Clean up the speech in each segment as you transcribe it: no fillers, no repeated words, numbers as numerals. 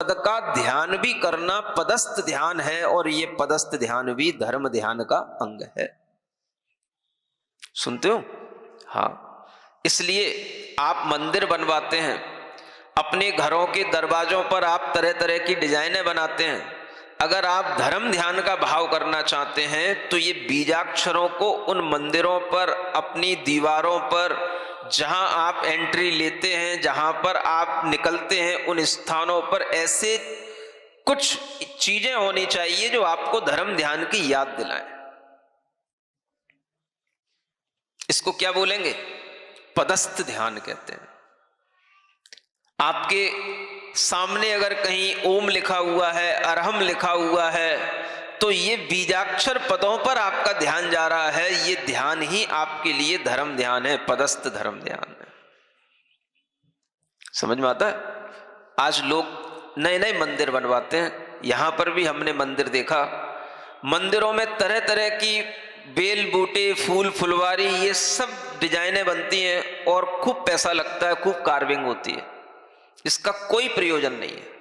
पद का ध्यान भी करना पदस्थ ध्यान है, और ये पदस्थ ध्यान भी धर्म ध्यान का अंग है। सुनते हो? हाँ, इसलिए आप मंदिर बनवाते हैं, अपने घरों के दरवाजों पर आप तरह तरह की डिजाइनें बनाते हैं। अगर आप धर्म ध्यान का भाव करना चाहते हैं तो ये बीजाक्षरों को उन मंदिरों पर, अपनी दीवारों पर, जहां आप एंट्री लेते हैं, जहां पर आप निकलते हैं, उन स्थानों पर ऐसे कुछ चीजें होनी चाहिए जो आपको धर्म ध्यान की याद दिलाएं। इसको क्या बोलेंगे? पदस्थ ध्यान कहते हैं। आपके सामने अगर कहीं ओम लिखा हुआ है, अरहम लिखा हुआ है, तो ये बीजाक्षर पदों पर आपका ध्यान जा रहा है। ये ध्यान ही आपके लिए धर्म ध्यान है, पदस्थ धर्म ध्यान है। समझ में आता है? आज लोग नए नए मंदिर बनवाते हैं। यहां पर भी हमने मंदिर देखा, मंदिरों में तरह तरह की बेल बूटे, फूल फुलवारी, ये सब डिजाइनें बनती हैं और खूब पैसा लगता है, खूब कार्विंग होती है। इसका कोई प्रयोजन नहीं है।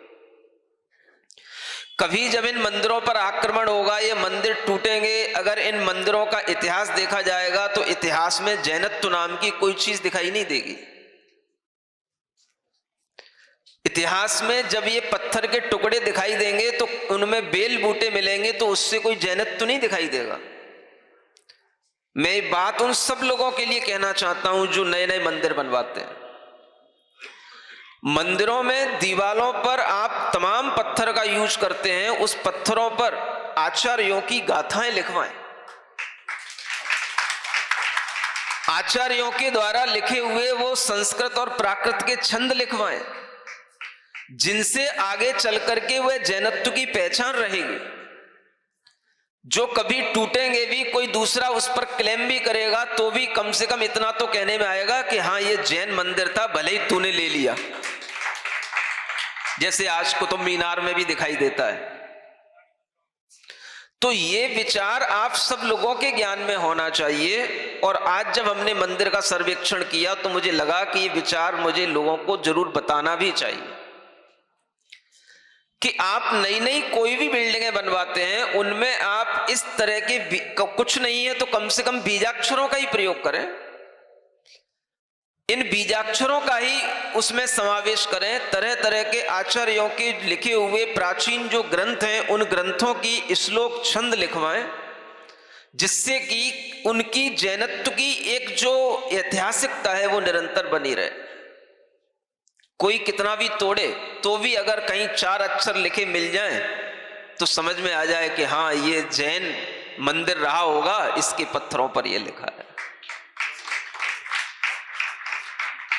कभी जब इन मंदिरों पर आक्रमण होगा, ये मंदिर टूटेंगे, अगर इन मंदिरों का इतिहास देखा जाएगा तो इतिहास में जैनत्व नाम की कोई चीज दिखाई नहीं देगी। इतिहास में जब ये पत्थर के टुकड़े दिखाई देंगे तो उनमें बेल बूटे मिलेंगे, तो उससे कोई जैनत्व नहीं दिखाई देगा। मैं बात उन सब लोगों के लिए कहना चाहता हूं जो नए नए मंदिर बनवाते हैं। मंदिरों में दीवालों पर आप तमाम पत्थर का यूज करते हैं, उस पत्थरों पर आचार्यों की गाथाएं लिखवाएं, आचार्यों के द्वारा लिखे हुए वो संस्कृत और प्राकृत के छंद लिखवाएं, जिनसे आगे चल करके वह जैनत्व की पहचान रहेगी। जो कभी टूटेंगे भी, कोई दूसरा उस पर क्लेम भी करेगा तो भी कम से कम इतना तो कहने में आएगा कि हाँ, ये जैन मंदिर था, भले ही तूने ले लिया। जैसे आज कुतुब मीनार में भी दिखाई देता है। तो ये विचार आप सब लोगों के ज्ञान में होना चाहिए। और आज जब हमने मंदिर का सर्वेक्षण किया तो मुझे लगा कि ये विचार मुझे लोगों को जरूर बताना भी चाहिए कि आप नई नई कोई भी बिल्डिंगें बनवाते हैं, उनमें आप इस तरह के कुछ नहीं है तो कम से कम बीजाक्षरों का ही प्रयोग करें। इन बीजाक्षरों का ही उसमें समावेश करें। तरह तरह के आचार्यों के लिखे हुए प्राचीन जो ग्रंथ हैं, उन ग्रंथों की श्लोक छंद लिखवाएं, जिससे कि उनकी जैनत्व की एक जो ऐतिहासिकता है वो निरंतर बनी रहे। कोई कितना भी तोड़े तो भी अगर कहीं 4 अक्षर लिखे मिल जाएं तो समझ में आ जाए कि हाँ, ये जैन मंदिर रहा होगा, इसके पत्थरों पर ये लिखा है।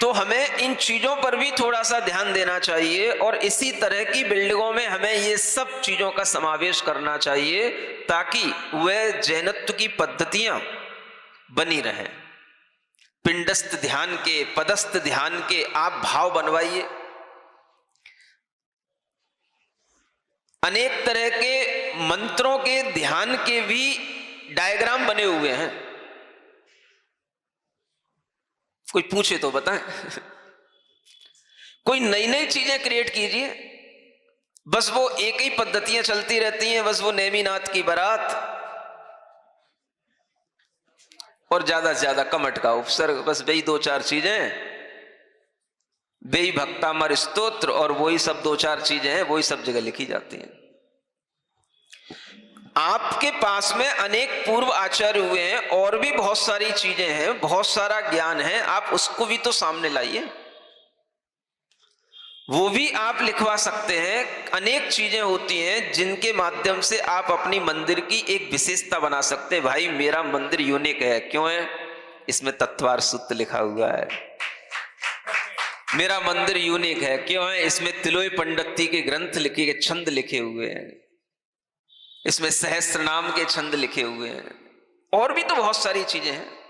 तो हमें इन चीजों पर भी थोड़ा सा ध्यान देना चाहिए, और इसी तरह की बिल्डिंगों में हमें ये सब चीजों का समावेश करना चाहिए ताकि वह जैनत्व की पद्धतियां बनी रहें। पिंडस्थ ध्यान के, पदस्थ ध्यान के आप भाव बनवाइए। अनेक तरह के मंत्रों के ध्यान के भी डायग्राम बने हुए हैं। कोई पूछे तो बताएं। कोई नई नई चीजें क्रिएट कीजिए। बस वो एक ही पद्धतियां चलती रहती हैं, बस वो नेमीनाथ की बारात और ज्यादा से ज्यादा कमट का उपसर्ग, बस वही 2-4 चीजें, बेई भक्तामर स्तोत्र, और वही सब 2-4 चीजें हैं, वही सब जगह लिखी जाती हैं। आपके पास में अनेक पूर्व आचार्य हुए हैं, और भी बहुत सारी चीजें हैं, बहुत सारा ज्ञान है, आप उसको भी तो सामने लाइए, वो भी आप लिखवा सकते हैं। अनेक चीजें होती हैं जिनके माध्यम से आप अपनी मंदिर की एक विशेषता बना सकते हैं। भाई, मेरा मंदिर यूनिक है, क्यों है? इसमें तत्वार सूत्र लिखा हुआ है। मेरा मंदिर यूनिक है, क्यों है? इसमें तिलोई पंडिती के ग्रंथ लिखे गए, छंद लिखे हुए हैं, इसमें सहस्त्र नाम के छंद लिखे हुए हैं, और भी तो बहुत सारी चीजें हैं।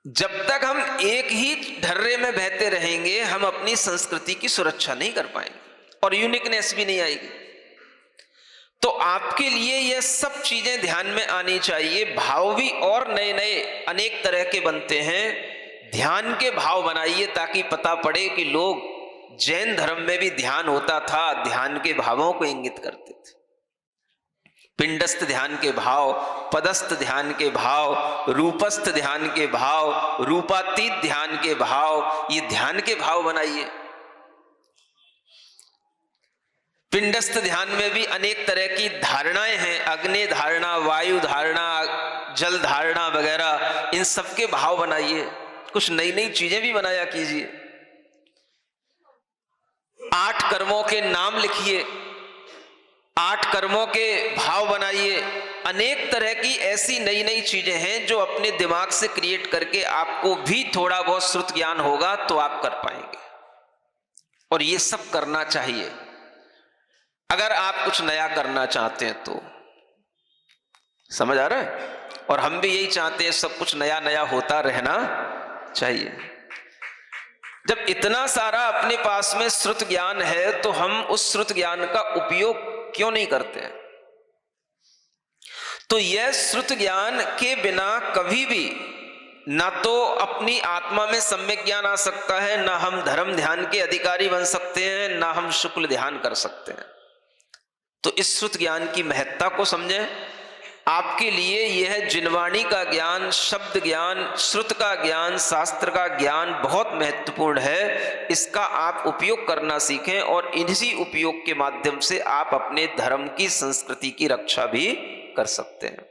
जब तक हम एक ही ढर्रे में बहते रहेंगे, हम अपनी संस्कृति की सुरक्षा नहीं कर पाएंगे और यूनिकनेस भी नहीं आएगी। तो आपके लिए यह सब चीजें ध्यान में आनी चाहिए। भाव भी और नए नए अनेक तरह के बनते हैं। ध्यान के भाव बनाइए ताकि पता पड़े कि लोग जैन धर्म में भी ध्यान होता था, ध्यान के भावों को इंगित करते थे। पिंडस्थ ध्यान के भाव, पदस्थ ध्यान के भाव, रूपस्थ ध्यान के भाव, रूपातीत ध्यान के भाव, ये ध्यान के भाव बनाइए। पिंडस्थ ध्यान में भी अनेक तरह की धारणाएं हैं, अग्नि धारणा, वायु धारणा, जल धारणा वगैरह, इन सब के भाव बनाइए। कुछ नई नई चीजें भी बनाया कीजिए। 8 कर्मों के नाम लिखिए, 8 कर्मों के भाव बनाइए। अनेक तरह की ऐसी नई नई चीजें हैं जो अपने दिमाग से क्रिएट करके आपको भी थोड़ा बहुत श्रुत ज्ञान होगा तो आप कर पाएंगे। और ये सब करना चाहिए अगर आप कुछ नया करना चाहते हैं तो। समझ आ रहा है? और हम भी यही चाहते हैं, सब कुछ नया नया होता रहना चाहिए। जब इतना सारा अपने पास में श्रुत ज्ञान है तो हम उस श्रुत ज्ञान का उपयोग क्यों नहीं करते हैं? तो यह श्रुत ज्ञान के बिना कभी भी ना तो अपनी आत्मा में सम्यक ज्ञान आ सकता है, ना हम धर्म ध्यान के अधिकारी बन सकते हैं, ना हम शुक्ल ध्यान कर सकते हैं। तो इस श्रुत ज्ञान की महत्ता को समझें। आपके लिए यह जिनवाणी का ज्ञान, शब्द ज्ञान, श्रुत का ज्ञान, शास्त्र का ज्ञान बहुत महत्वपूर्ण है। इसका आप उपयोग करना सीखें और इसी उपयोग के माध्यम से आप अपने धर्म की, संस्कृति की रक्षा भी कर सकते हैं।